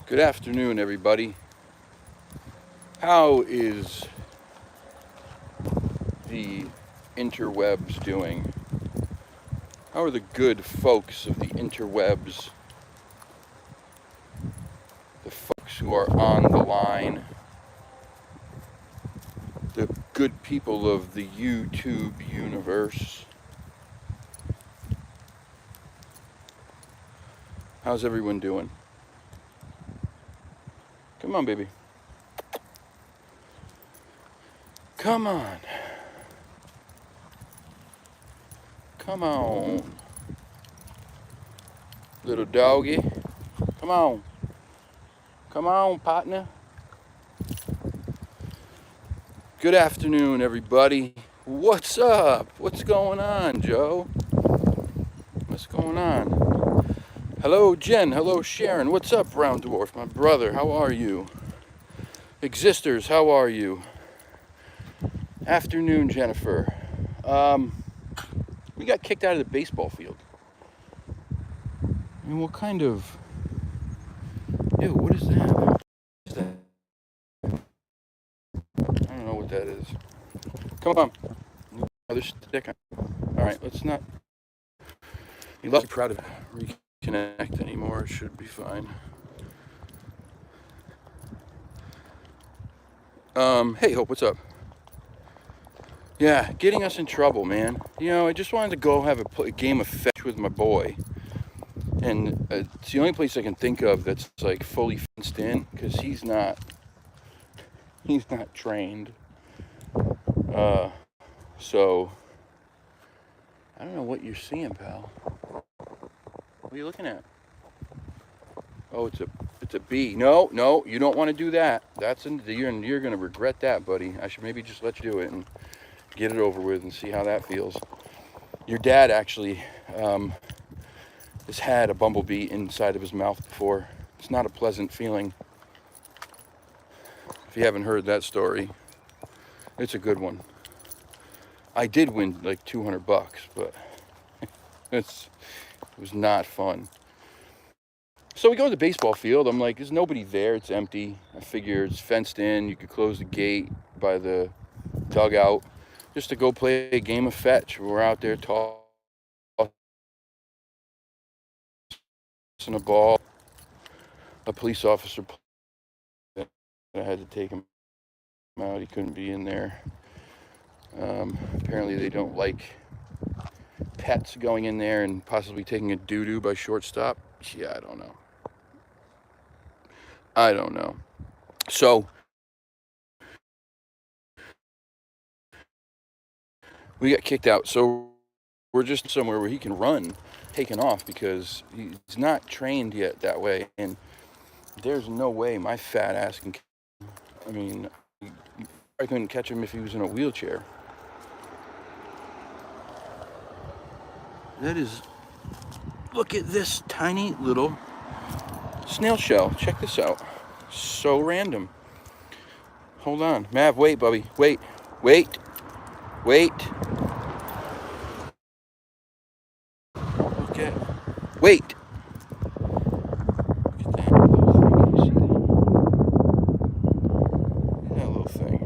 Good afternoon, everybody. How is the interwebs doing? How are the good folks of the interwebs, the folks who are on the line, the good people of the YouTube universe? How's everyone doing? Come on, baby. Come on. Come on. Little doggy. Come on. Come on, partner. Good afternoon, everybody. What's up? What's going on, Joe? What's going on? Hello, Jen. Hello, Sharon. What's up, Brown Dwarf, my brother? How are you? Existers, how are you? Afternoon, Jennifer. We got kicked out of the baseball field. I mean, what kind of... Ew, what is that? What is that? I don't know what that is. Come on. Another stick. Alright, let's not... You're not proud of reconnect anymore. It should be fine. Hey, Hope, what's up? Yeah, getting us in trouble, man. You know, I just wanted to go have a game of fetch with my boy. And it's the only place I can think of that's like fully fenced in, because he's not trained. So I don't know what you're seeing, pal. What are you looking at? Oh, it's a bee. No, you don't want to do that. You're gonna regret that, buddy. I should maybe just let you do it and get it over with and see how that feels. Your dad actually has had a bumblebee inside of his mouth before. It's not a pleasant feeling. If you haven't heard that story, it's a good one. I did win like $200, but it was not fun. So we go to the baseball field. I'm like, there's nobody there. It's empty. I figure it's fenced in. You could close the gate by the dugout just to go play a game of fetch. We're out there tossing a ball. A police officer, I had to take him out. He couldn't be in there. Apparently they don't like pets going in there and possibly taking a doo-doo by shortstop. Yeah, I don't know. So we got kicked out. So we're just somewhere where he can run, taking off, because he's not trained yet that way. And there's no way my fat ass can. I mean, I couldn't catch him if he was in a wheelchair. That is, look at this tiny little snail shell. Check this out. So random. Hold on. Mav, wait, Bubby. Wait. Okay. Wait. Look at that little thing. Can you see that? Look at that little thing.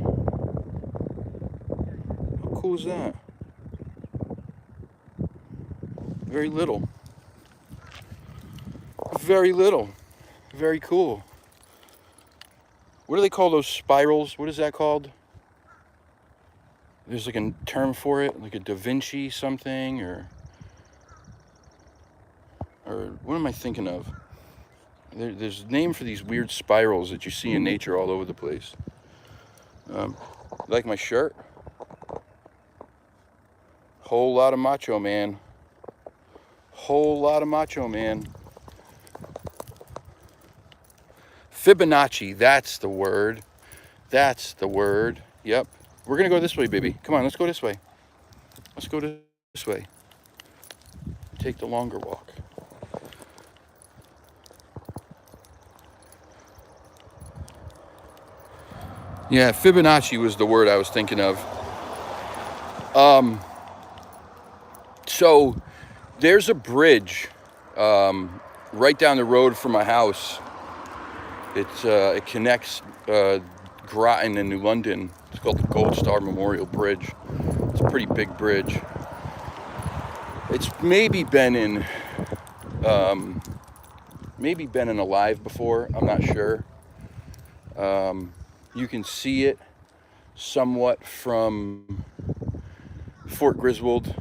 How cool is that? Very little. Very cool. What do they call those spirals? What is that called? There's like a term for it, like a Da Vinci something, or what am I thinking of? There's a name for these weird spirals that you see in nature all over the place. Like my shirt? Whole lot of macho man. Fibonacci, that's the word. Yep. We're gonna go this way, baby. Come on, let's go this way. Take the longer walk. Yeah, Fibonacci was the word I was thinking of. So there's a bridge right down the road from my house It connects Groton and New London. It's called the Gold Star Memorial Bridge. It's a pretty big bridge. It's maybe been in alive before. I'm not sure. You can see it somewhat from Fort Griswold.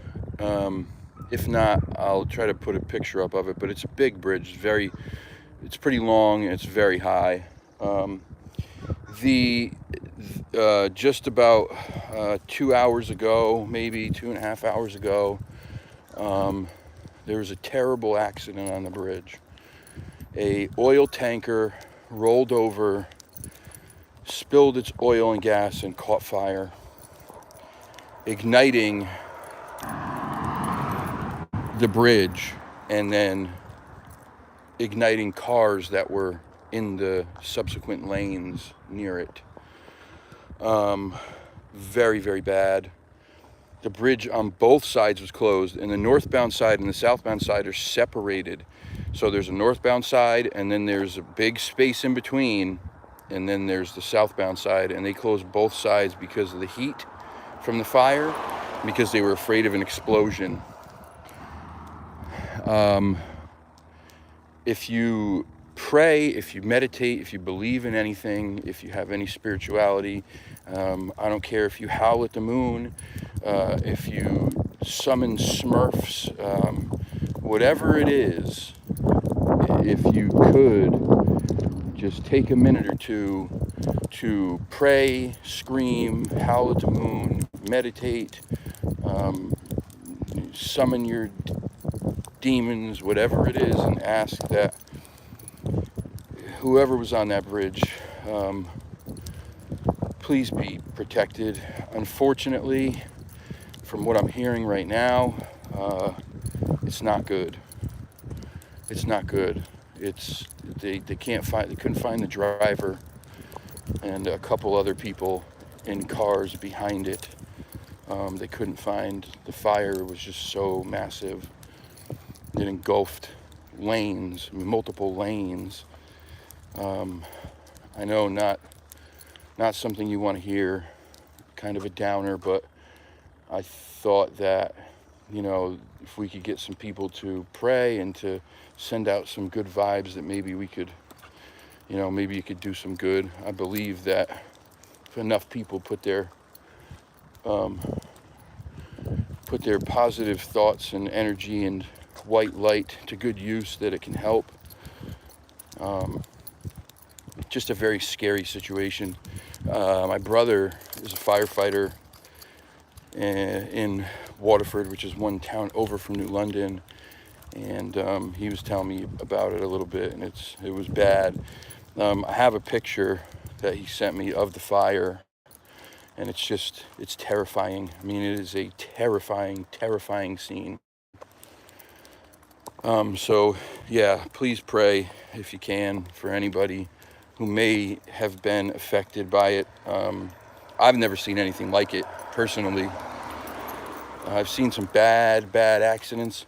If not, I'll try to put a picture up of it. But it's a big bridge. It's pretty long and it's very high. Just about 2 hours ago, maybe 2.5 hours ago, there was a terrible accident on the bridge. A oil tanker rolled over, spilled its oil and gas, and caught fire, igniting the bridge and then igniting cars that were in the subsequent lanes near it. Very, very bad. The bridge on both sides was closed, and the northbound side and the southbound side are separated. So there's a northbound side, and then there's a big space in between, and then there's the southbound side, and they closed both sides because of the heat from the fire, because they were afraid of an explosion. If you pray, if you meditate, if you believe in anything, if you have any spirituality, I don't care if you howl at the moon, if you summon Smurfs, whatever it is, if you could just take a minute or two to pray, scream, howl at the moon, meditate, summon your demons, whatever it is, and ask that whoever was on that bridge, please be protected. Unfortunately, from what I'm hearing right now, it's not good. It's not good. They couldn't find the driver and a couple other people in cars behind it. They couldn't find. The fire was just so massive. It engulfed lanes, multiple lanes. I know not something you want to hear, kind of a downer, but I thought that, if we could get some people to pray and to send out some good vibes, that maybe we could, maybe you could do some good. I believe that if enough people put their positive thoughts and energy and white light to good use, that it can help. Just a very scary situation. My brother is a firefighter in Waterford, which is one town over from New London, and he was telling me about it a little bit, and it was bad. I have a picture that he sent me of the fire, and it's terrifying. I mean, it is a terrifying scene. So yeah, please pray if you can for anybody who may have been affected by it. I've never seen anything like it personally. I've seen some bad accidents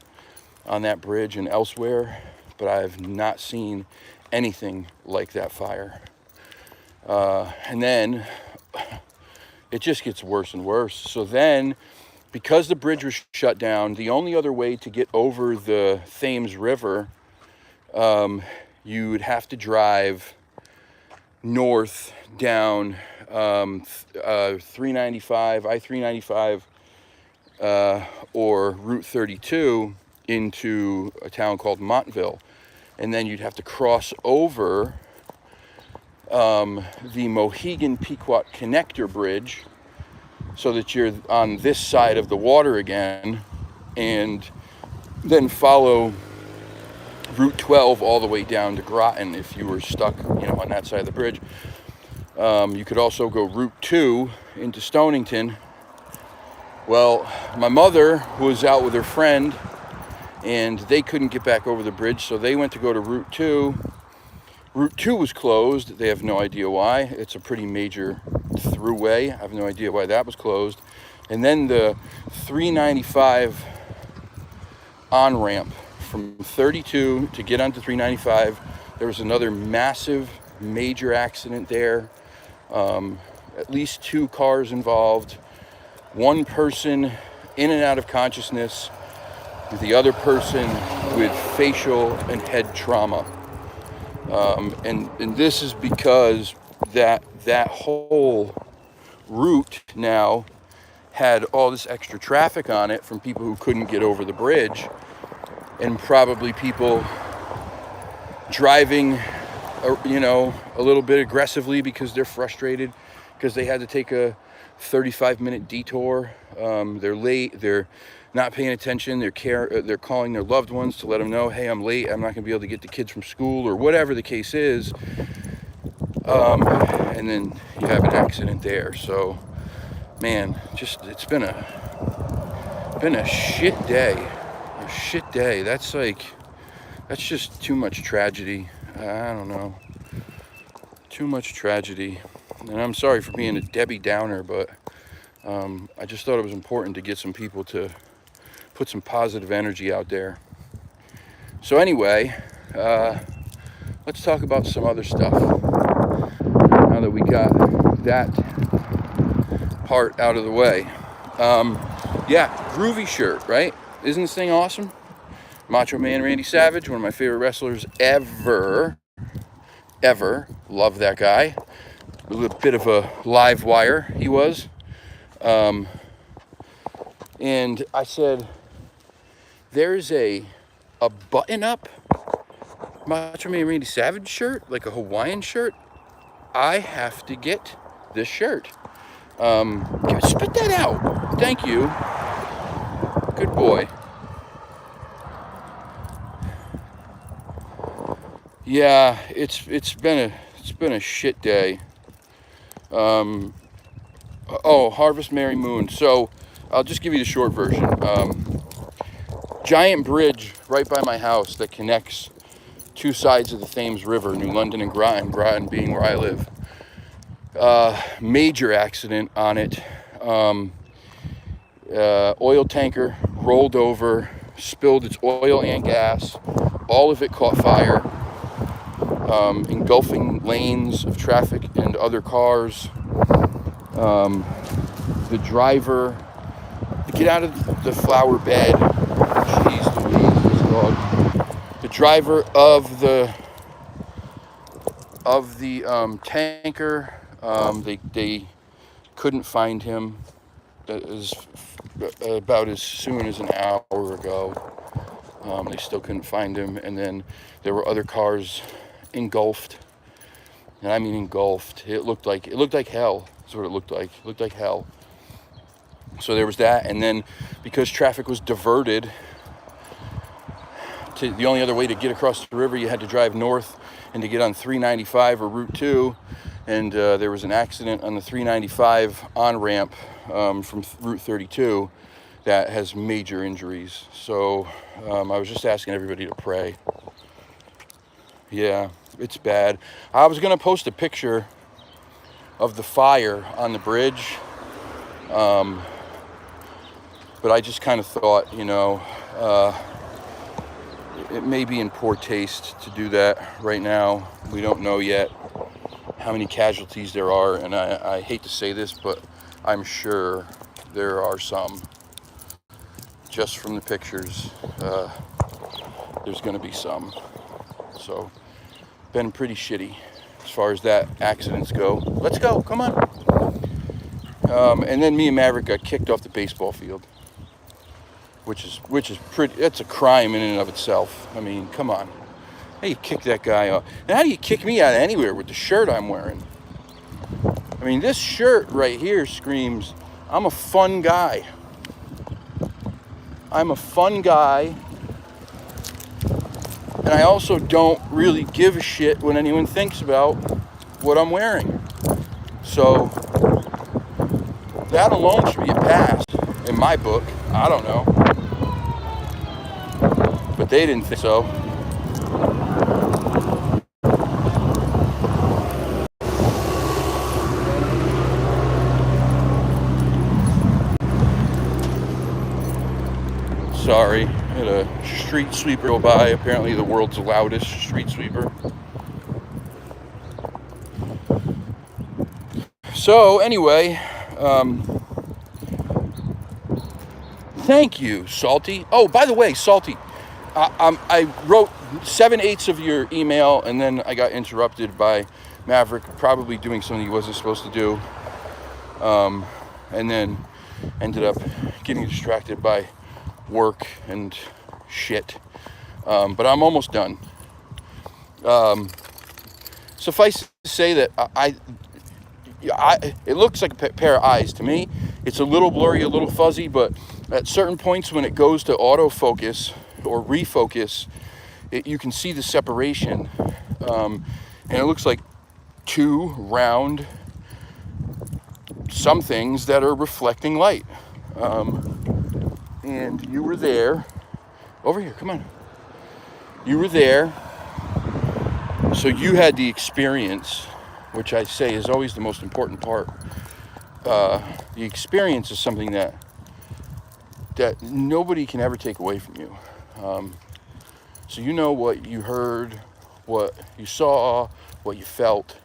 on that bridge and elsewhere, but I have not seen anything like that fire. And then it just gets worse and worse. So then, because the bridge was shut down, the only other way to get over the Thames River, you would have to drive north down I-395, or Route 32 into a town called Montville. And then you'd have to cross over the Mohegan-Pequot Connector Bridge, so that you're on this side of the water again, and then follow Route 12 all the way down to Groton if you were stuck, on that side of the bridge. You could also go Route 2 into Stonington. Well, my mother was out with her friend, and they couldn't get back over the bridge, so they went to go to Route 2. Route 2 was closed. They have no idea why. It's a pretty major throughway. I have no idea why that was closed. And then the 395 on-ramp from 32 to get onto 395, there was another massive major accident there. At least 2 cars involved. 1 person in and out of consciousness. The other person with facial and head trauma. And this is because that whole route now had all this extra traffic on it from people who couldn't get over the bridge, and probably people driving, you know, a little bit aggressively because they're frustrated because they had to take a 35-minute detour. They're late, they're not paying attention, they're calling their loved ones to let them know, hey, I'm late, I'm not gonna be able to get the kids from school, or whatever the case is. And then you have an accident there. So, man, just, it's been a shit day. A shit day. That's just too much tragedy. I don't know. Too much tragedy. And I'm sorry for being a Debbie Downer, but I just thought it was important to get some people to put some positive energy out there. So anyway, let's talk about some other stuff. Now that we got that part out of the way. Yeah, groovy shirt, right? Isn't this thing awesome? Macho Man Randy Savage, one of my favorite wrestlers ever. Love that guy. A little bit of a live wire he was. And I said, there's a button-up Macho Man Randy Savage shirt, like a Hawaiian shirt. I have to get this shirt. Spit that out. Thank you. Good boy. Yeah, it's been a shit day. Harvest Merry Moon. So I'll just give you the short version. Giant bridge right by my house that connects 2 sides of the Thames River, New London and Groton being where I live. Major accident on it. Oil tanker rolled over, spilled its oil and gas. All of it caught fire, engulfing lanes of traffic and other cars. The driver, get out of the flower bed. Jeez Louise, this dog. The driver of the tanker, they couldn't find him. That is about as soon as an hour ago. They still couldn't find him, and then there were other cars engulfed, and I mean engulfed. It looked like hell. That's what it looked like. It looked like hell. So there was that, and then because traffic was diverted, the only other way to get across the river, you had to drive north and to get on 395 or Route 2, and there was an accident on the 395 on-ramp from Route 32 that has major injuries. So I was just asking everybody to pray. Yeah, it's bad. I was going to post a picture of the fire on the bridge, but I just kind of thought, you know, it may be in poor taste to do that right now. We don't know yet how many casualties there are, and I hate to say this, but I'm sure there are some. Just from the pictures, there's going to be some. So, been pretty shitty as far as that accidents go. Let's go, come on. And then me and Maverick got kicked off the baseball field, which is pretty. That's a crime in and of itself. I mean, come on. How do you kick that guy off? And how do you kick me out of anywhere with the shirt I'm wearing? I mean, this shirt right here screams, I'm a fun guy. I'm a fun guy. And I also don't really give a shit when anyone thinks about what I'm wearing. So that alone should be a pass in my book. I don't know. But they didn't think so. Sorry, had a street sweeper go by, apparently the world's loudest street sweeper. So anyway, thank you, Salty. Oh, by the way, Salty, I wrote 7/8 of your email, and then I got interrupted by Maverick, probably doing something he wasn't supposed to do, and then ended up getting distracted by work and shit. But I'm almost done. Suffice to say that it looks like a pair of eyes to me. It's a little blurry, a little fuzzy, but at certain points when it goes to autofocus or refocus, you can see the separation. And it looks like two round some things that are reflecting light. And you were there. Over here, come on. You were there. So you had the experience, which I say is always the most important part. The experience is something that nobody can ever take away from you. So you know what you heard, what you saw, what you felt.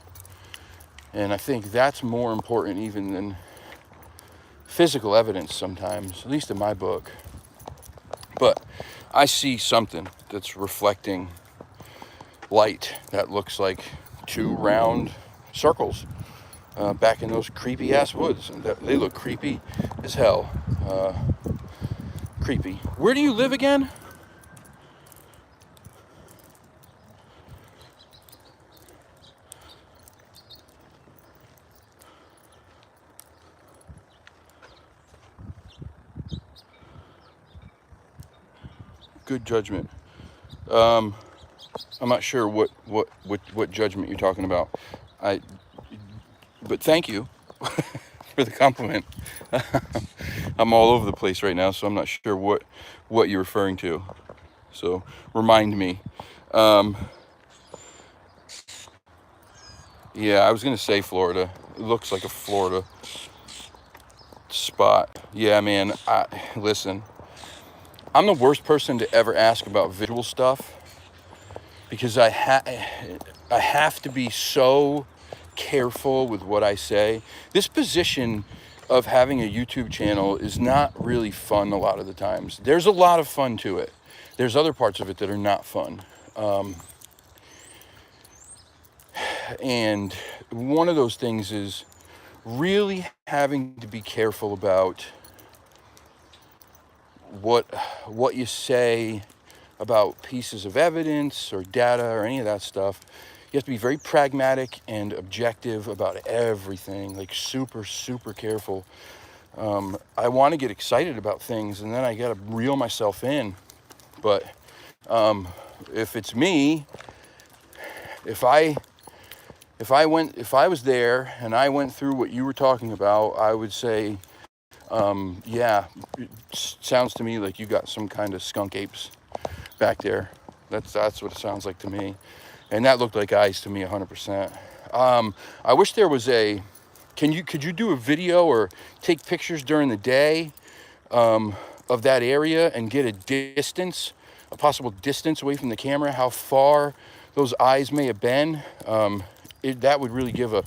And I think that's more important even than physical evidence sometimes, at least in my book. But I see something that's reflecting light that looks like two round circles back in those creepy ass woods. And they look creepy as hell. Creepy. Where do you live again? Good judgment. I'm not sure what judgment you're talking about. But thank you for the compliment. I'm all over the place right now, so I'm not sure what you're referring to. So remind me. Yeah, I was gonna say Florida. It looks like a Florida spot. Yeah, man. Listen. I'm the worst person to ever ask about visual stuff because I have to be so careful with what I say. This position of having a YouTube channel is not really fun a lot of the times. There's a lot of fun to it. There's other parts of it that are not fun. And one of those things is really having to be careful about what you say about pieces of evidence or data or any of that stuff. You have to be very pragmatic and objective about everything, like super, super careful. I want to get excited about things and then I got to reel myself in. But if it's me, if I was there and I went through what you were talking about, I would say, yeah, it sounds to me like you got some kind of skunk apes back there. That's what it sounds like to me. And that looked like eyes to me 100%. I wish there was could you do a video or take pictures during the day of that area and get a possible distance away from the camera, how far those eyes may have been? That would really give a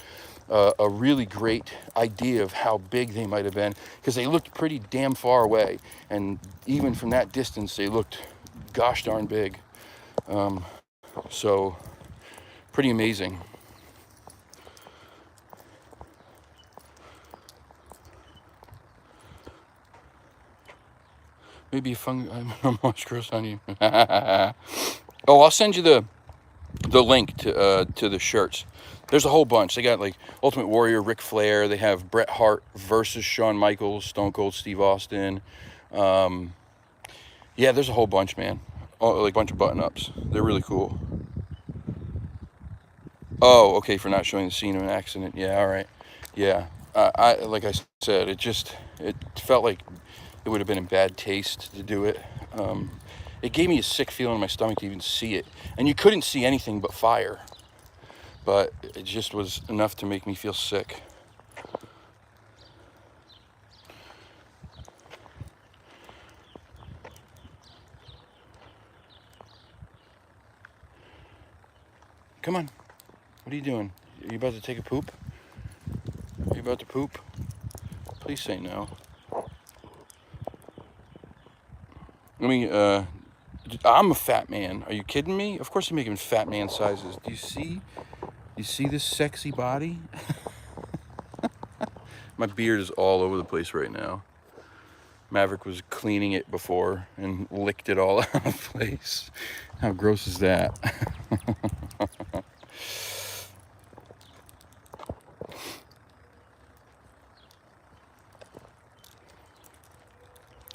really great idea of how big they might have been, because they looked pretty damn far away, and even from that distance they looked gosh darn big. So pretty amazing. Maybe a I'm much gross on you. Oh, I'll send you the link to the shirts. There's a whole bunch. They got like Ultimate Warrior, Ric Flair. They have Bret Hart versus Shawn Michaels, Stone Cold Steve Austin. Yeah, there's a whole bunch, man. Like a bunch of button-ups. They're really cool. Oh, okay, for not showing the scene of an accident. Yeah, all right. Yeah, like I said, it felt like it would have been in bad taste to do it. It gave me a sick feeling in my stomach to even see it. And you couldn't see anything but fire. But it just was enough to make me feel sick. Come on. What are you doing? Are you about to take a poop? You about to poop? Please say no. I mean, I'm a fat man. Are you kidding me? Of course I'm making fat man sizes. Do you see? You see this sexy body? My beard is all over the place right now. Maverick was cleaning it before and licked it all out of place. How gross is that?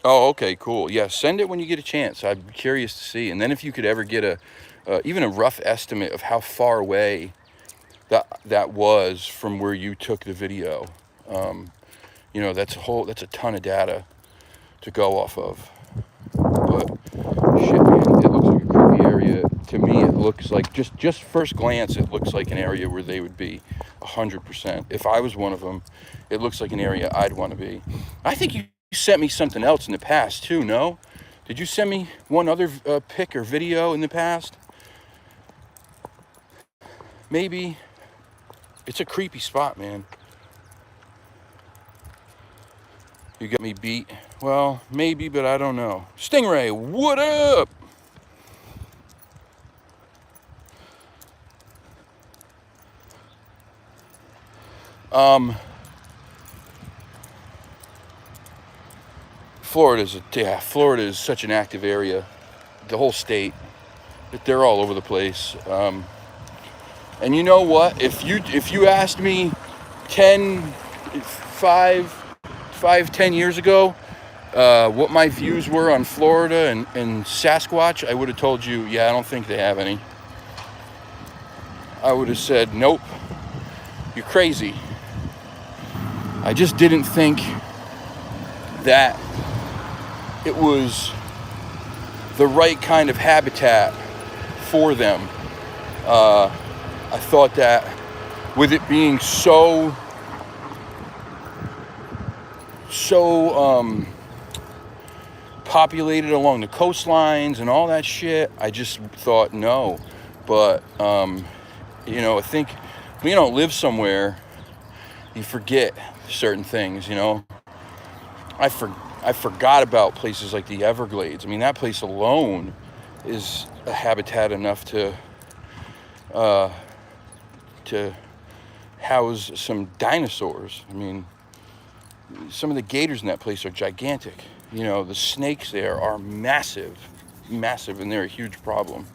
Oh, okay, cool. Yeah, send it when you get a chance. I'm curious to see. And then if you could ever get even a rough estimate of how far away that was from where you took the video. You know, that's a ton of data to go off of. But shit, man, it looks like a creepy area. To me, it looks like, just first glance, it looks like an area where they would be 100%. If I was one of them, it looks like an area I'd want to be. I think you sent me something else in the past too, no? Did you send me one other pic or video in the past? Maybe. It's a creepy spot, man. You got me beat. Well, maybe, but I don't know. Stingray, what up? Florida is such an active area. The whole state, they're all over the place. And you know what? If you asked me 10 years ago what my views were on Florida and Sasquatch, I would have told you, yeah, I don't think they have any. I would have said, nope, you're crazy. I just didn't think that it was the right kind of habitat for them. I thought that with it being so populated along the coastlines and all that shit, I just thought no. But you know, I think when you don't live somewhere, you forget certain things, you know. I forgot about places like the Everglades. I mean, that place alone is a habitat enough to house some dinosaurs. I mean, some of the gators in that place are gigantic. You know, the snakes there are massive, and they're a huge problem.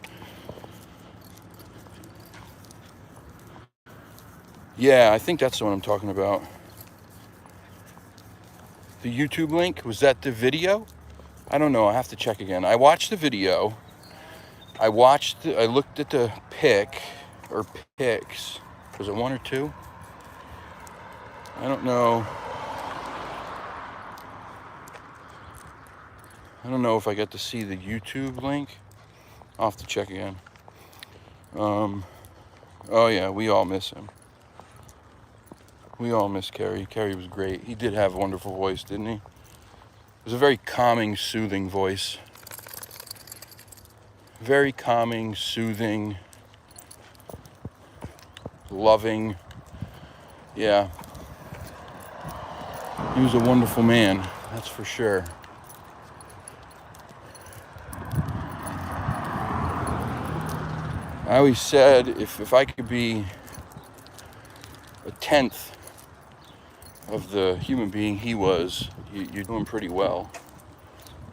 Yeah, I think that's the one I'm talking about. The YouTube link, was that the video? I don't know, I have to check again. I watched the video. I looked at the pic, or pics. Was it one or two? I don't know. I don't know if I got to see the YouTube link. I'll have to check again. Oh yeah, we all miss him. We all miss Kerry. Kerry was great. He did have a wonderful voice, didn't he? It was a very calming, soothing voice. Very calming, soothing, loving. Yeah. He was a wonderful man, that's for sure. I always said if I could be a 10th of the human being he was, you're doing pretty well.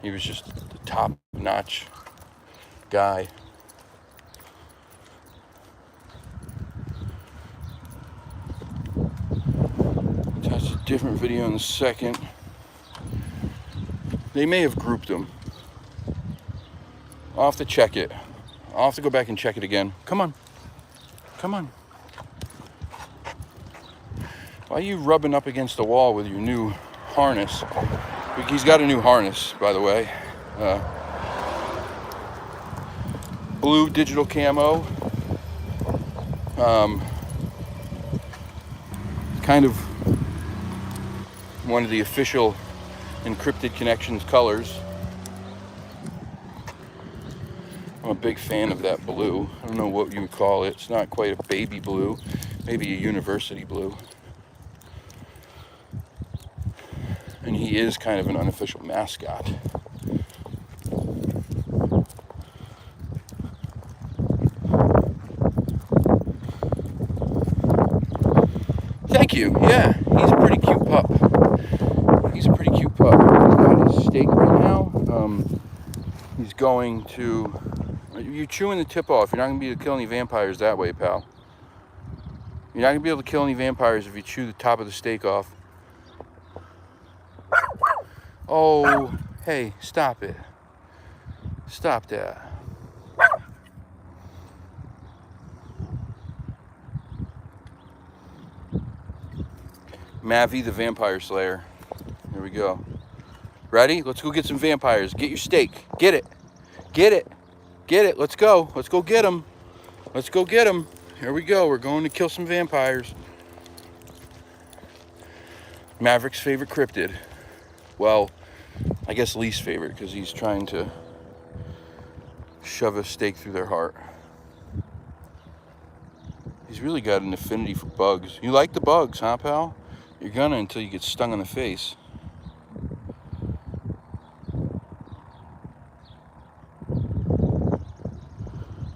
He was just the top-notch guy. That's a different video in a second. They may have grouped them. I'll have to check it. I'll have to go back and check it again. Come on. Come on. Why are you rubbing up against the wall with your new harness? He's got a new harness, by the way. Blue digital camo. Kind of one of the official Encrypted Connections colors. I'm a big fan of that blue. I don't know what you would call it. It's not quite a baby blue. Maybe a university blue. he is kind of an unofficial mascot. Thank you. Yeah, he's a pretty cute pup. He's a pretty cute pup. He's got his steak right now. He's going to... You're chewing the tip off. You're not going to be able to kill any vampires that way, pal. You're not going to be able to kill any vampires if you chew the top of the steak off. Oh, hey, stop it. Stop that. Mavi the Vampire Slayer. Here we go. Ready? Let's go get some vampires. Get your steak. Get it. Get it. Get it. Let's go. Let's go get them. Let's go get them. Here we go. We're going to kill some vampires. Maverick's favorite cryptid. Well, I guess least favorite, because he's trying to shove a stake through their heart. He's really got an affinity for bugs. You like the bugs, huh, pal? You're gonna until you get stung in the face.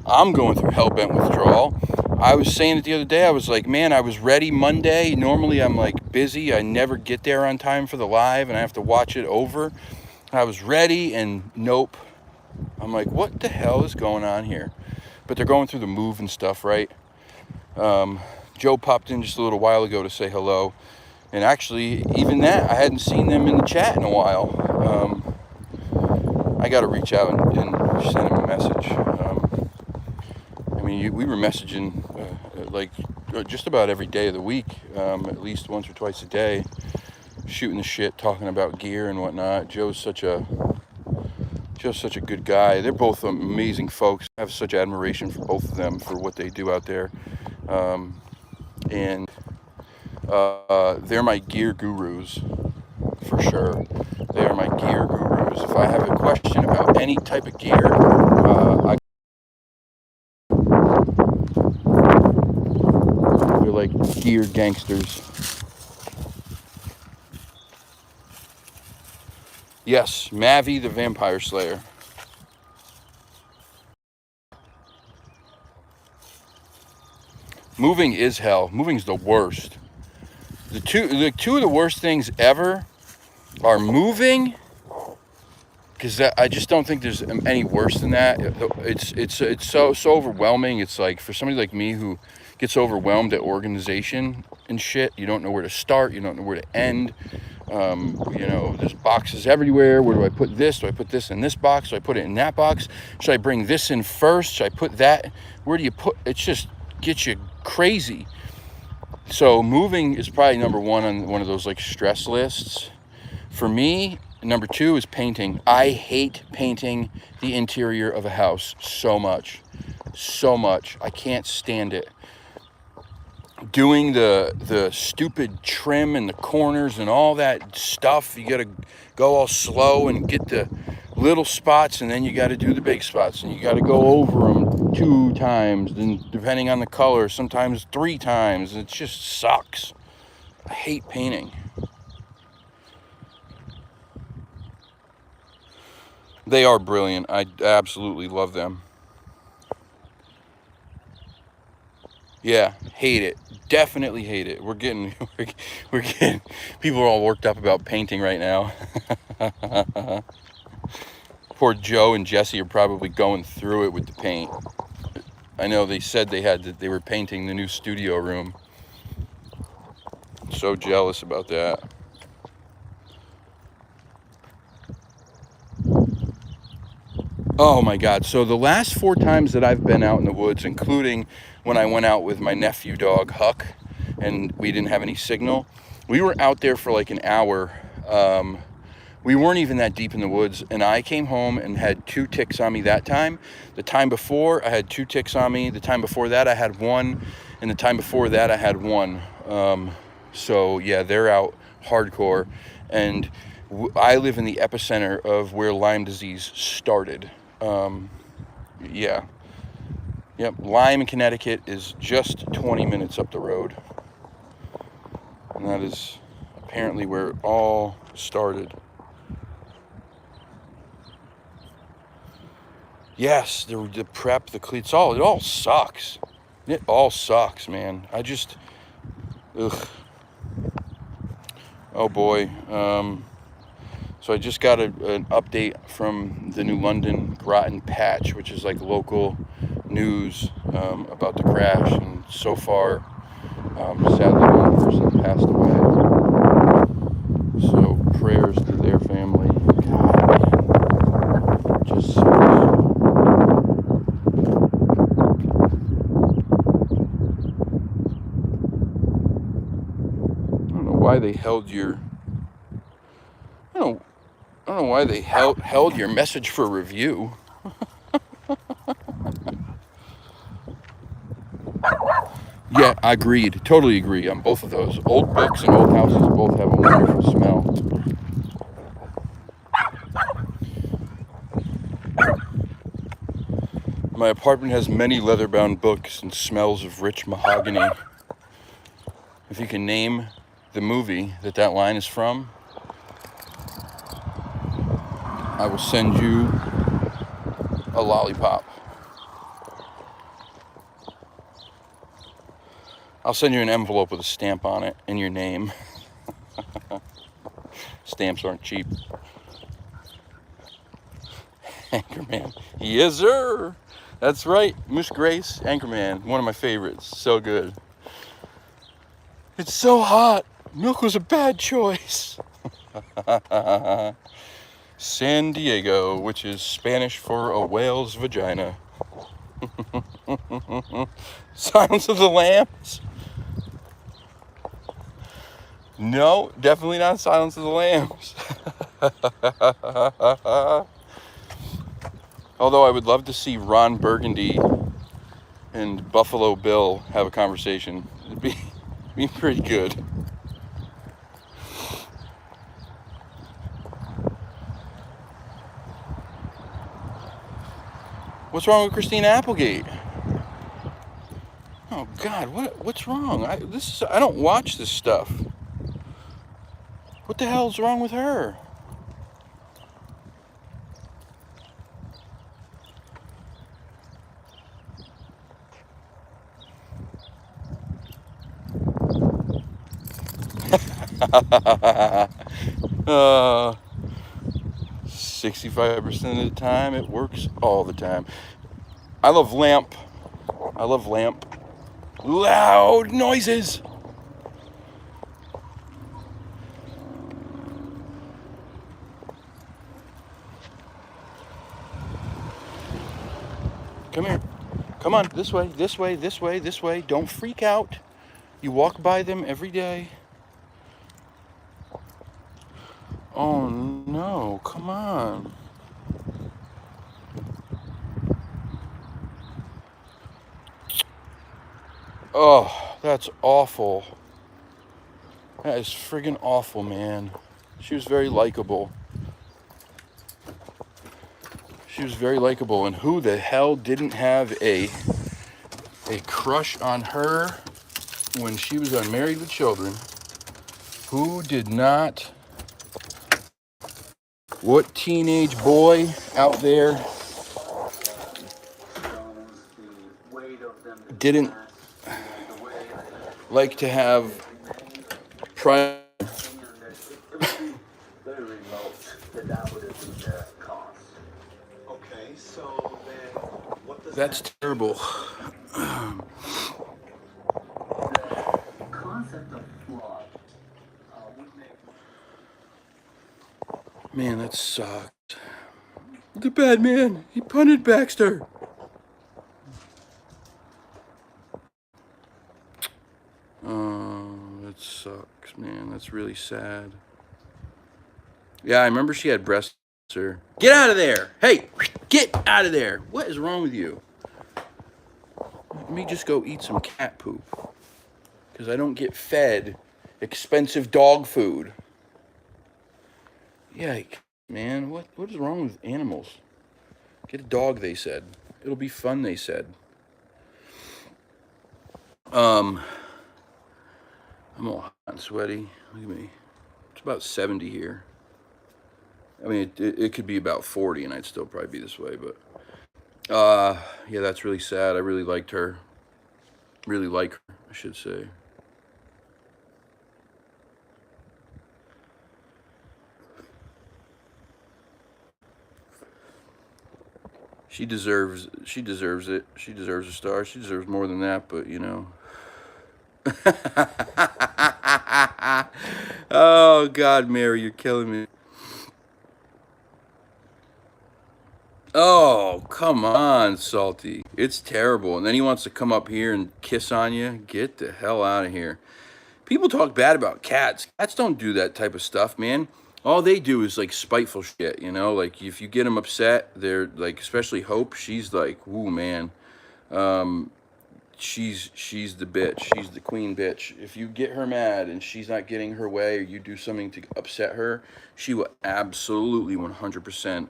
I'm going through hellbent withdrawal. I was saying it the other day. I was like, man, I was ready Monday. Normally I'm like busy. I never get there on time for the live and I have to watch it over. I was ready and nope. I'm like, what the hell is going on here? But they're going through the move and stuff, right? Joe popped in just a little while ago to say hello. And actually, even that, I hadn't seen them in the chat in a while. I got to reach out and send him a message. I mean, we were messaging like just about every day of the week, at least once or twice a day, shooting the shit, talking about gear and whatnot. Joe's such a good guy. They're both amazing folks. I have such admiration for both of them for what they do out there. And they're my gear gurus, for sure. They are my gear gurus. If I have a question about any type of gear, they're like gear gangsters. Yes, Mavi the Vampire Slayer. Moving is hell. Moving's the worst. The two of the worst things ever are moving, because I just don't think there's any worse than that. It's so overwhelming. It's like for somebody like me who gets overwhelmed at organization and shit. You don't know where to start. You don't know where to end. You know, there's boxes everywhere. Where do I put this? Do I put this in this box? Do I put it in that box? Should I bring this in first? Should I put that? Where do you put? It just gets you crazy. So moving is probably number one on one of those like stress lists. For me, number two is painting. I hate painting the interior of a house so much. So much. I can't stand it. Doing the stupid trim in the corners and all that stuff. You gotta go all slow and get the little spots, and then you gotta do the big spots, and you gotta go over them 2 times, then depending on the color, sometimes 3 times. It just sucks. I hate painting. They are brilliant. I absolutely love them. Yeah, hate it. Definitely hate it. We're getting people are all worked up about painting right now. Poor Joe and Jesse are probably going through it with the paint. I know they said they were painting the new studio room. So jealous about that. Oh my God. So the last 4 times that I've been out in the woods, including when I went out with my nephew dog, Huck, and we didn't have any signal, we were out there for like an hour. We weren't even that deep in the woods, and I came home and had 2 ticks on me that time. The time before, I had 2 ticks on me. The time before that, I had 1. And the time before that, I had 1. So yeah, they're out hardcore. And I live in the epicenter of where Lyme disease started. Yeah. Yep, Lyme in Connecticut is just 20 minutes up the road. And that is a apparently where it all started. Yes, the prep, the cleats, it all sucks. It all sucks, man. Ugh. Oh boy. So I just got an update from the New London Groton Patch, which is like local news about the crash. And so far, sadly, one person passed away. So prayers to their family. God, man. Just sucks. I don't know why they held your... I don't know why they held your message for review. Yeah, I agreed. Totally agree on both of those. Old books and old houses both have a wonderful smell. My apartment has many leather-bound books and smells of rich mahogany. If you can name the movie that line is from, I will send you a lollipop. I'll send you an envelope with a stamp on it and your name. Stamps aren't cheap. Anchorman. Yes, sir. That's right. Miss Grace, Anchorman. One of my favorites. So good. It's so hot. Milk was a bad choice. San Diego, which is Spanish for a whale's vagina. Silence of the Lambs. No, definitely not Silence of the Lambs. Although I would love to see Ron Burgundy and Buffalo Bill have a conversation. It'd be pretty good. What's wrong with Christina Applegate? Oh God, what's wrong? I don't watch this stuff. What the hell's wrong with her? uh, 65% of the time, it works all the time. I love lamp. Loud noises. Come here. Come on, this way. Don't freak out. You walk by them every day. Oh no, come on. Oh, that's awful. That is friggin' awful, man. She was very likable. And who the hell didn't have a crush on her when she was on Married with Children? Who did not? What teenage boy out there didn't like to have pride? That's terrible. Man, that sucked. The bad man, he punted Baxter. Oh, that sucks, man. That's really sad. Yeah, I remember she had breast cancer. Get out of there! Hey, get out of there! What is wrong with you? Let me just go eat some cat poop. Because I don't get fed expensive dog food. Yike, man. What is wrong with animals? Get a dog, they said. It'll be fun, they said. I'm all hot and sweaty. Look at me. It's about 70 here. I mean, it could be about 40 and I'd still probably be this way, but yeah, that's really sad. I really liked her. Really like her, I should say. She deserves it. She deserves a star. She deserves more than that, but you know. Oh God, Mary, you're killing me. Oh, come on, Salty. It's terrible. And then he wants to come up here and kiss on you. Get the hell out of here. People talk bad about cats. Cats don't do that type of stuff, man. All they do is like spiteful shit, you know? Like if you get them upset, they're like, especially Hope, she's like, ooh, man. She's the bitch. She's the queen bitch. If you get her mad and she's not getting her way or you do something to upset her, she will absolutely 100%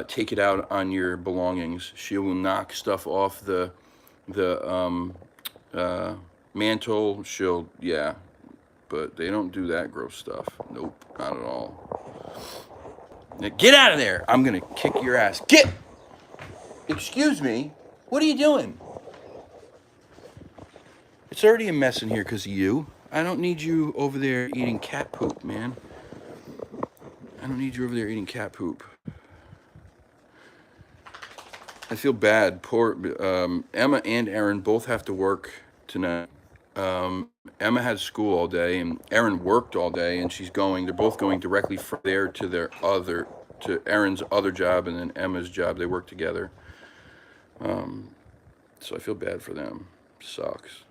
take it out on your belongings. She will knock stuff off the mantle. She'll, yeah. But they don't do that gross stuff. Nope, not at all. Now get out of there. I'm going to kick your ass. Get! Excuse me? What are you doing? It's already a mess in here because of you. I don't need you over there eating cat poop, man. I don't need you over there eating cat poop. I feel bad. Poor Emma and Aaron both have to work tonight. Emma had school all day, and Aaron worked all day, and they're both going directly from there to Aaron's other job, and then Emma's job. They work together. So I feel bad for them. Sucks.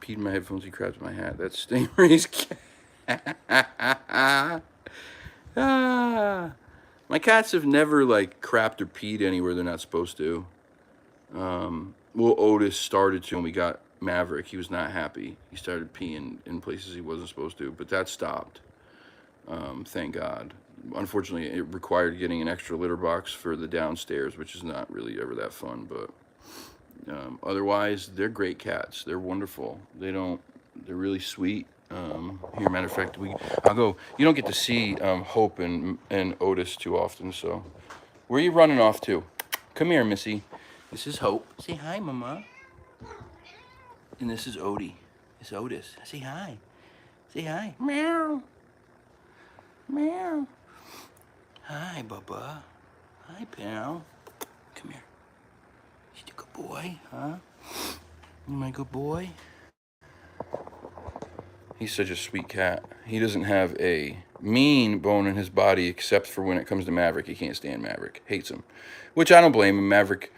Peed in my headphones, he crapped in my hat. That's Stingray's cat. My cats have never, like, crapped or peed anywhere they're not supposed to. Well, Otis started to when we got Maverick. He was not happy. He started peeing in places he wasn't supposed to, but that stopped. Thank God. Unfortunately, it required getting an extra litter box for the downstairs, which is not really ever that fun, but otherwise, they're great cats. They're wonderful. They're really sweet. Here, matter of fact, I'll go. You don't get to see Hope and Otis too often, so where are you running off to? Come here, Missy. This is Hope. Say hi, Mama. And this is Odie. It's Otis. Say hi. Say hi. Meow. Meow. Hi, Bubba. Hi, pal. Come here. You a good boy, huh? You my good boy? He's such a sweet cat. He doesn't have a mean bone in his body except for when it comes to Maverick. He can't stand Maverick. Hates him. Which I don't blame him. Maverick,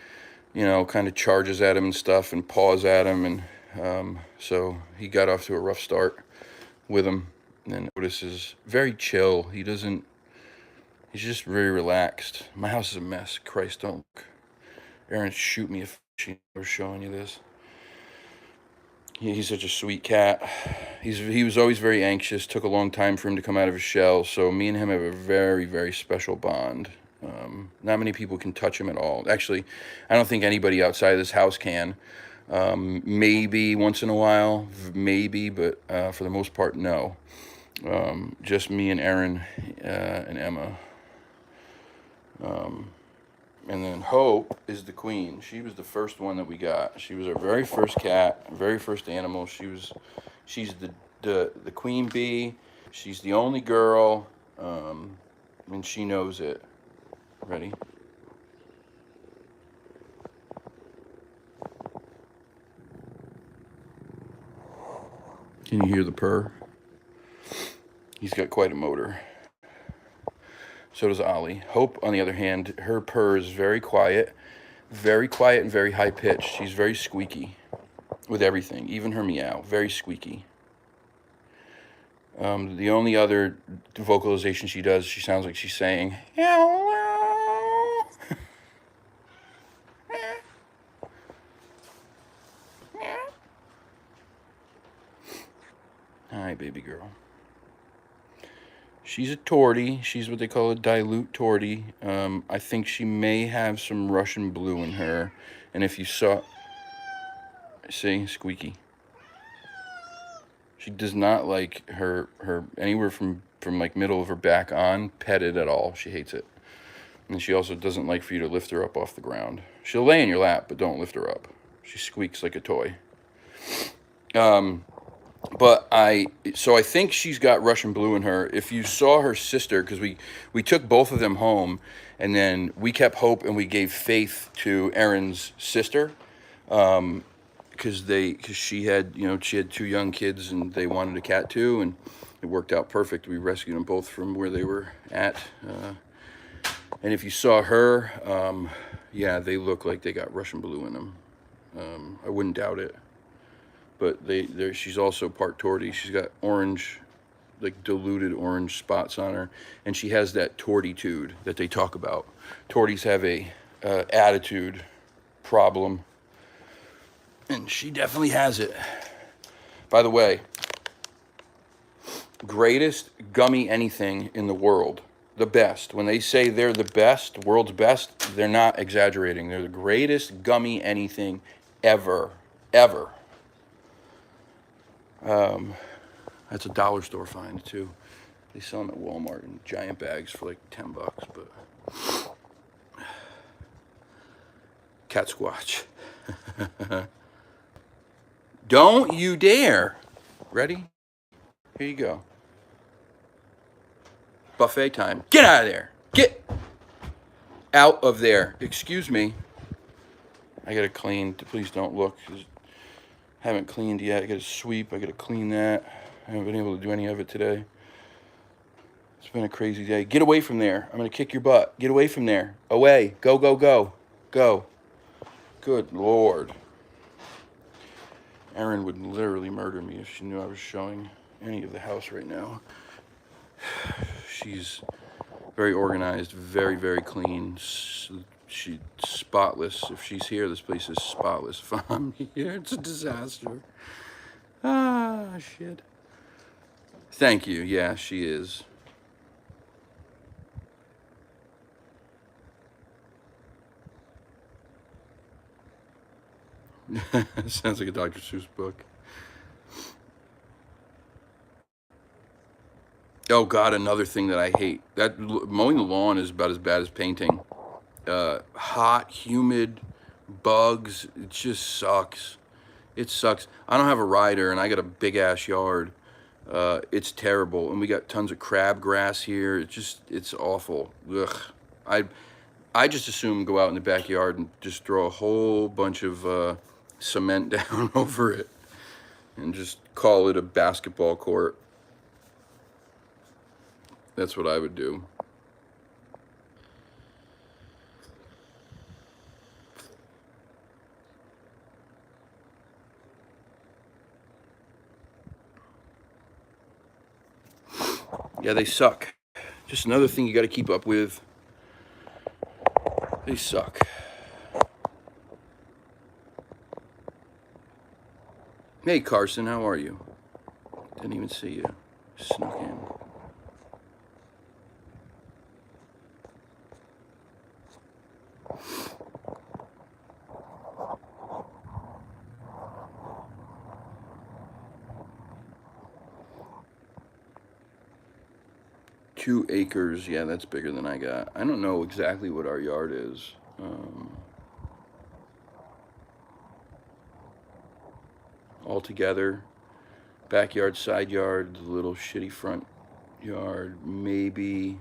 you know, kind of charges at him and stuff and paws at him. And so he got off to a rough start with him. And then Otis is very chill. He's just very relaxed. My house is a mess. Christ, don't look. Aaron, shoot me if she was showing you this. He's such a sweet cat. He was always very anxious. Took a long time for him to come out of his shell. So me and him have a very, very special bond. Not many people can touch him at all. Actually, I don't think anybody outside of this house can. Maybe once in a while, maybe, but for the most part, no. Just me and Aaron and Emma. And then Hope is the queen. She was the first one that we got. She was our very first cat, very first animal. She's the queen bee. She's the only girl, and she knows it. Ready? Can you hear the purr? He's got quite a motor. So does Ollie. Hope, on the other hand, her purr is very quiet and very high-pitched. She's very squeaky with everything, even her meow, very squeaky. The only other vocalization she does, she sounds like she's saying, hello. Hi, baby girl. She's a tortie. She's what they call a dilute tortie. I think she may have some Russian blue in her. And if you saw... See? Squeaky. She does not like her anywhere from like middle of her back on petted at all. She hates it. And she also doesn't like for you to lift her up off the ground. She'll lay in your lap, but don't lift her up. She squeaks like a toy. But I think she's got Russian blue in her. If you saw her sister, because we took both of them home, and then we kept hope and we gave faith to Erin's sister, because she had two young kids and they wanted a cat too, and it worked out perfect. We rescued them both from where they were at, and if you saw her, yeah, they look like they got Russian blue in them. I wouldn't doubt it. But she's also part tortie. She's got orange, like diluted orange spots on her, and she has that tortitude that they talk about. Torties have a attitude problem, and she definitely has it. By the way, greatest gummy anything in the world, the best. When they say they're the best, world's best, they're not exaggerating. They're the greatest gummy anything ever. That's a dollar store find too. They sell them at Walmart in giant bags for like $10, but cat squatch. Don't you dare. Ready? Here you go. Buffet time. Get out of there. Get out of there. Excuse me. I gotta clean. Please don't look. Haven't cleaned yet. I gotta sweep. I gotta clean that. I haven't been able to do any of it today. It's been a crazy day. Get away from there. I'm gonna kick your butt. Get away from there. Away. Go, go, go. Go. Good Lord. Erin would literally murder me if she knew I was showing any of the house right now. She's very organized, very, very clean. She's spotless. If she's here, this place is spotless. If I'm here, it's a disaster. Ah, shit. Thank you. Yeah, she is. Sounds like a Dr. Seuss book. Oh God, another thing that I hate. That mowing the lawn is about as bad as painting. Hot, humid, bugs. It just sucks. It sucks. I don't have a rider, and I got a big ass yard. It's terrible, and we got tons of crabgrass here. It's awful. Ugh. I just assume go out in the backyard and just throw a whole bunch of cement down over it, and just call it a basketball court. That's what I would do. Yeah, they suck. Just another thing you got to keep up with. They suck. Hey, Carson, how are you? Didn't even see you. Snuck in. Two acres, yeah, that's bigger than I got. I don't know exactly what our yard is. Altogether, backyard, side yard, little shitty front yard, maybe,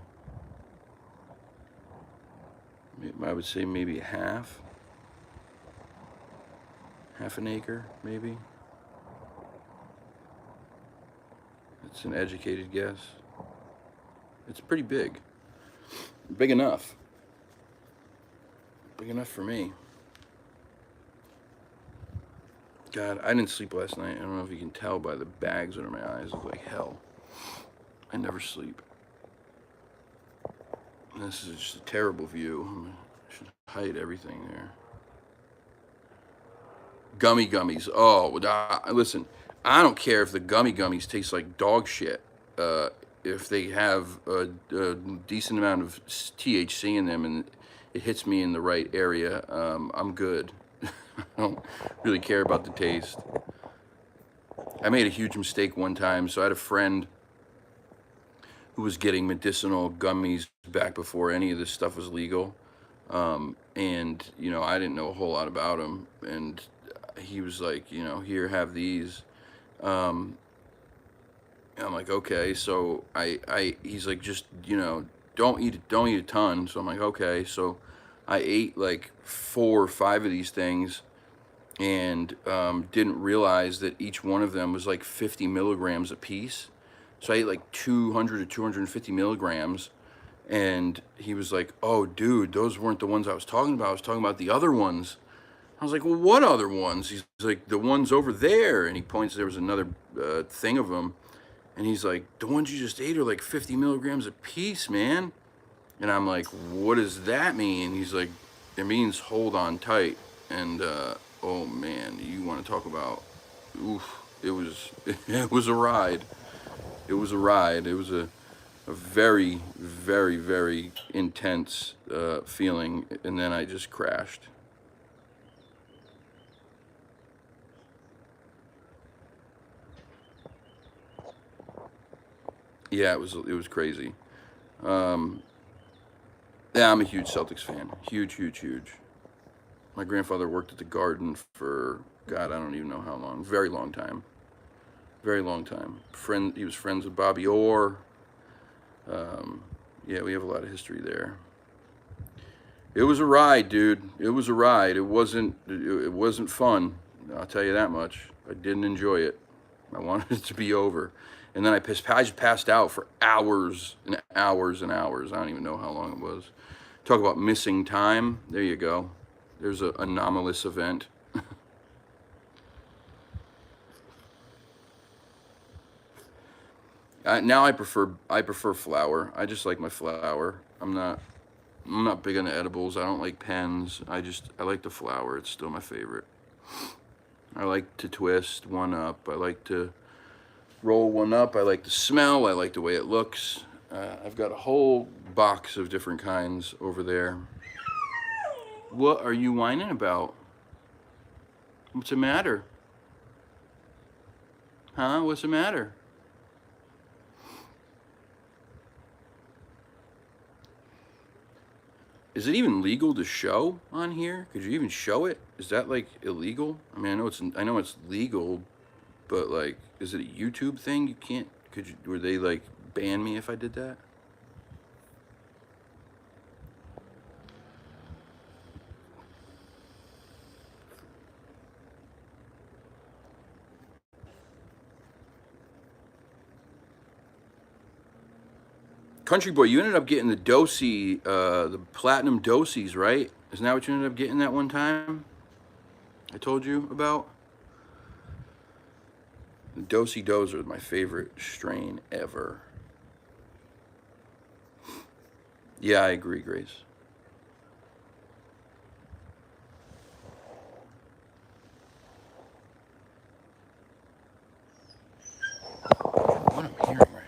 I would say maybe half an acre, maybe. It's an educated guess. It's pretty big. Big enough. Big enough for me. God, I didn't sleep last night. I don't know if you can tell by the bags under my eyes. Look like hell. I never sleep. This is just a terrible view. I should hide everything there. Gummy gummies. Oh, listen, I don't care if the gummy gummies taste like dog shit. If they have a decent amount of THC in them and it hits me in the right area, I'm good. I don't really care about the taste. I made a huge mistake one time. So I had a friend who was getting medicinal gummies back before any of this stuff was legal. And, you know, I didn't know a whole lot about them. And he was like, you know, here, have these. And I'm like, okay. So he's like, just, you know, don't eat a ton. So I'm like, okay. So I ate like 4 or 5 of these things, and didn't realize that each one of them was like 50 milligrams a piece. So I ate like 200 to 250 milligrams. And he was like, oh, dude, those weren't the ones I was talking about. I was talking about the other ones. I was like, well, what other ones? He's like, the ones over there. And he points, there was another thing of them. And he's like, the ones you just ate are like 50 milligrams a piece, man. And I'm like, what does that mean? He's like, it means hold on tight. And oh man, you want to talk about, oof, it was a ride. It was a ride. It was a very, very, very intense feeling, and then I just crashed. Yeah, it was crazy. Yeah, I'm a huge Celtics fan. Huge, huge, huge. My grandfather worked at the Garden for, God, I don't even know how long. Very long time. Very long time. He was friends with Bobby Orr. Yeah, we have a lot of history there. It was a ride, dude. It was a ride. It wasn't fun. I'll tell you that much. I didn't enjoy it. I wanted it to be over. And then I just passed out for hours and hours and hours. I don't even know how long it was. Talk about missing time. There you go. There's an anomalous event. Now I prefer flour. I just like my flour. I'm not big on the edibles. I don't like pens. I like the flour. It's still my favorite. I like to twist one up. I like to roll one up. I like the smell. I like the way it looks. I've got a whole box of different kinds over there. What are you whining about? What's the matter? Huh? What's the matter? Is it even legal to show on here? Could you even show it? Is that like illegal? I mean, I know it's legal, but like, is it a YouTube thing? You can't. Would they like ban me if I did that? Country boy, you ended up getting the Dosey, the platinum Doseys, right? Isn't that what you ended up getting that one time? I told you about? The Dosey Dozer is my favorite strain ever. Yeah, I agree, Grace. What I'm hearing right now.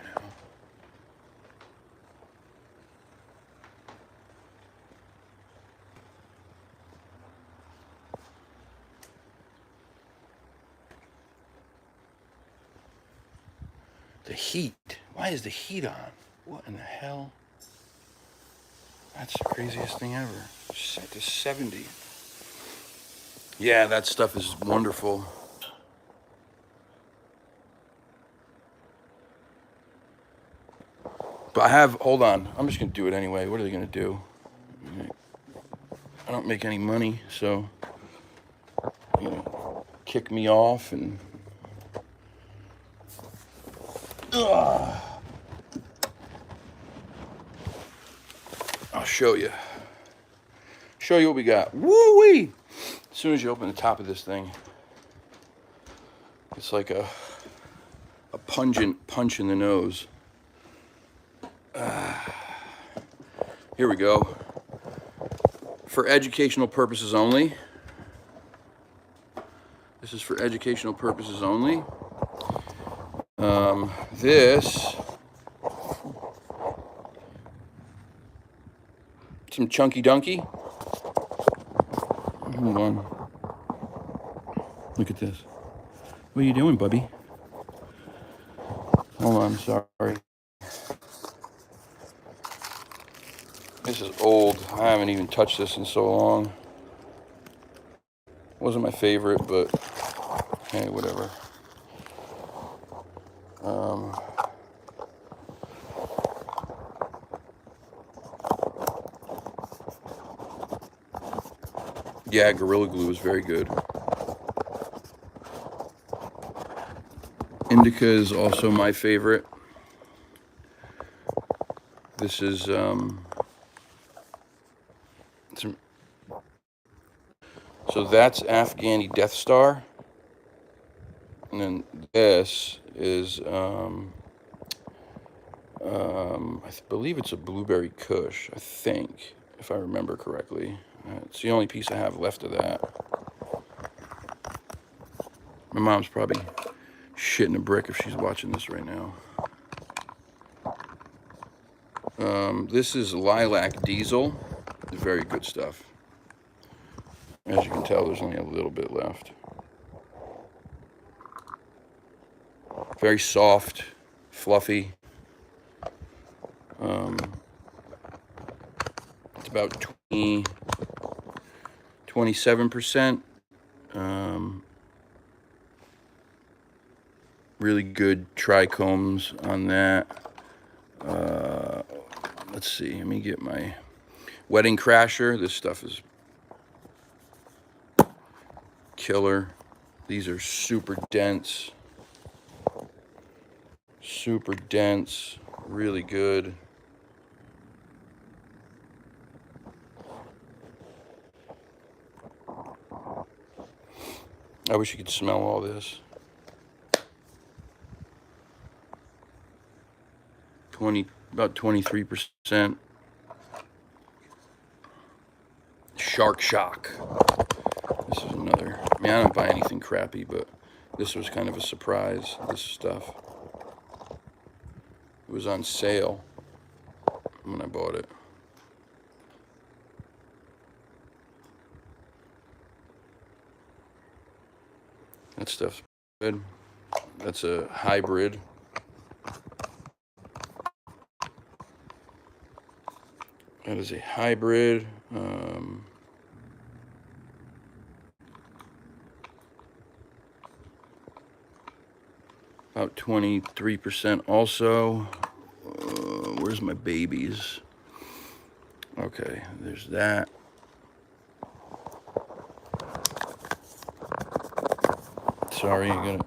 The heat. Why is the heat on? What in the hell? That's the craziest thing ever. Set to 70. Yeah, that stuff is wonderful. But hold on. I'm just going to do it anyway. What are they going to do? I don't make any money, so, you know, kick me off and... Ugh. I'll show you. Show you what we got. Woo-wee! As soon as you open the top of this thing, it's like a pungent punch in the nose. Here we go. For educational purposes only. This is for educational purposes only. This, some chunky dunky. Hold on. Look at this. What are you doing, Bubby? Hold on, sorry. This is old. I haven't even touched this in so long. Wasn't my favorite, but hey, whatever. Yeah, Gorilla Glue is very good. Indica is also my favorite. This is so that's Afghani Death Star, and then this is I believe it's a Blueberry Kush, I think, if I remember correctly. It's the only piece I have left of that. My mom's probably shitting a brick if she's watching this right now. This is Lilac Diesel. Very good stuff. As you can tell, there's only a little bit left. Very soft, fluffy. It's about 27%. Really good trichomes on that. Let's see, let me get my Wedding Crasher. This stuff is killer. These are super dense, really good. I wish you could smell all this. 20, about 23%. Shark Shock. This is another. I mean, I don't buy anything crappy, but this was kind of a surprise. This stuff. It was on sale when I bought it. That stuff's good. That's a hybrid. That is a hybrid. About 23% also. Where's my babies? Okay, there's that. Sorry, you gotta.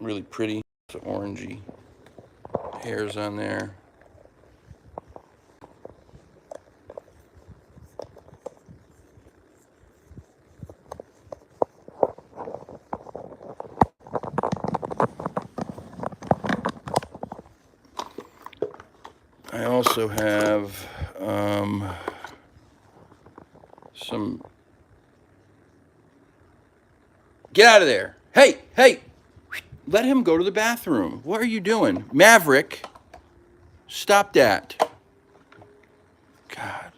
Really pretty, it's orangey hairs on there. I also have some. Get out of there! Hey, hey! Let him go to the bathroom. What are you doing? Maverick, stop that. God.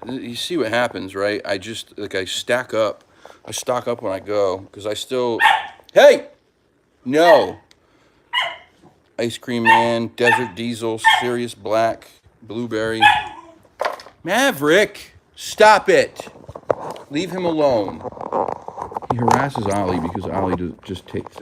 You see what happens, right? I stack up. I stock up when I go, because I still... Hey! No. Ice Cream Man, Desert Diesel, Sirius Black, Blueberry. Maverick, stop it. Leave him alone. He harasses Ollie because Ollie just takes it.